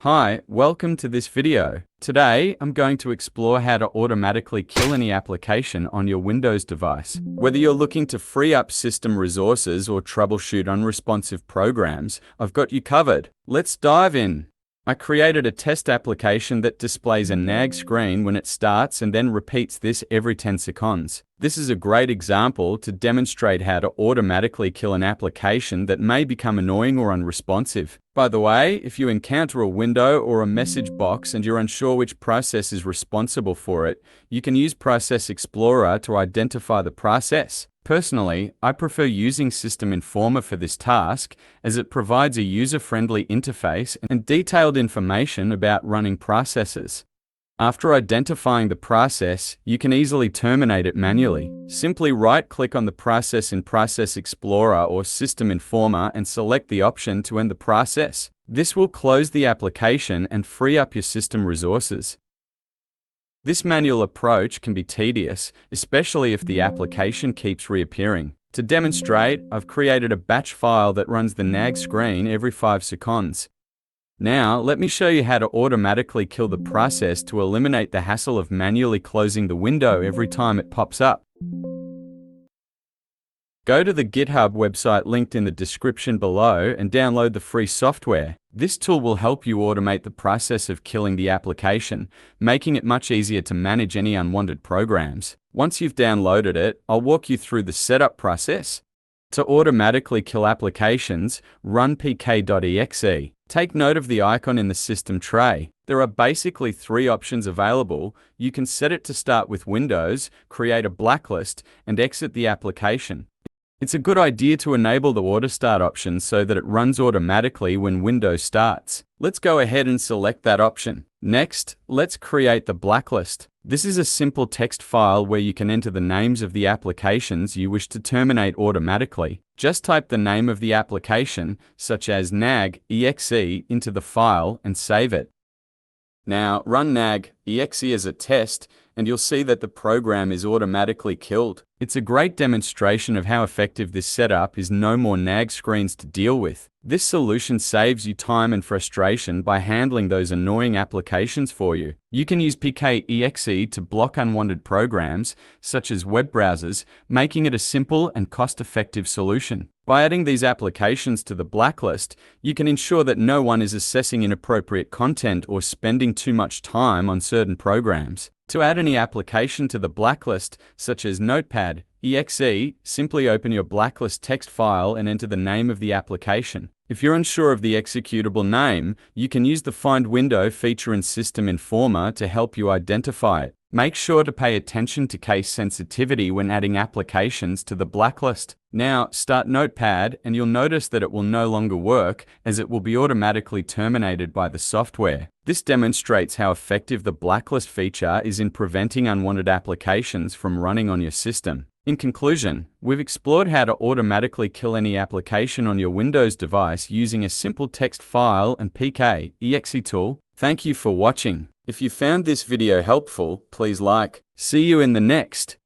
Hi, welcome to this video. Today, I'm going to explore how to automatically kill any application on your Windows device. Whether you're looking to free up system resources or troubleshoot unresponsive programs, I've got you covered. Let's dive in. I created a test application that displays a nag screen when it starts and then repeats this every 10 seconds. This is a great example to demonstrate how to automatically kill an application that may become annoying or unresponsive. By the way, if you encounter a window or a message box and you're unsure which process is responsible for it, you can use Process Explorer to identify the process. Personally, I prefer using System Informer for this task as it provides a user-friendly interface and detailed information about running processes. After identifying the process, you can easily terminate it manually. Simply right-click on the process in Process Explorer or System Informer and select the option to end the process. This will close the application and free up your system resources. This manual approach can be tedious, especially if the application keeps reappearing. To demonstrate, I've created a batch file that runs the nag screen every 5 seconds. Now, let me show you how to automatically kill the process to eliminate the hassle of manually closing the window every time it pops up. Go to the GitHub website linked in the description below and download the free software. This tool will help you automate the process of killing the application, making it much easier to manage any unwanted programs. Once you've downloaded it, I'll walk you through the setup process. To automatically kill applications, run pk.exe. Take note of the icon in the system tray. There are basically 3 options available. You can set it to start with Windows, create a blacklist, and exit the application. It's a good idea to enable the auto start option so that it runs automatically when Windows starts. Let's go ahead and select that option. Next, let's create the blacklist. This is a simple text file where you can enter the names of the applications you wish to terminate automatically. Just type the name of the application, such as nag.exe, into the file and save it. Now, run nag.exe as a test, and you'll see that the program is automatically killed. It's a great demonstration of how effective this setup is. No more nag screens to deal with. This solution saves you time and frustration by handling those annoying applications for you. You can use pk.exe to block unwanted programs, such as web browsers, making it a simple and cost-effective solution. By adding these applications to the blacklist, you can ensure that no one is accessing inappropriate content or spending too much time on certain programs. To add any application to the blacklist, such as Notepad.exe, simply open your blacklist text file and enter the name of the application. If you're unsure of the executable name, you can use the Find Window feature in System Informer to help you identify it. Make sure to pay attention to case sensitivity when adding applications to the blacklist. Now, start Notepad and you'll notice that it will no longer work as it will be automatically terminated by the software. This demonstrates how effective the blacklist feature is in preventing unwanted applications from running on your system. In conclusion, we've explored how to automatically kill any application on your Windows device using a simple text file and pk.exe tool. Thank you for watching. If you found this video helpful, please like. See you in the next.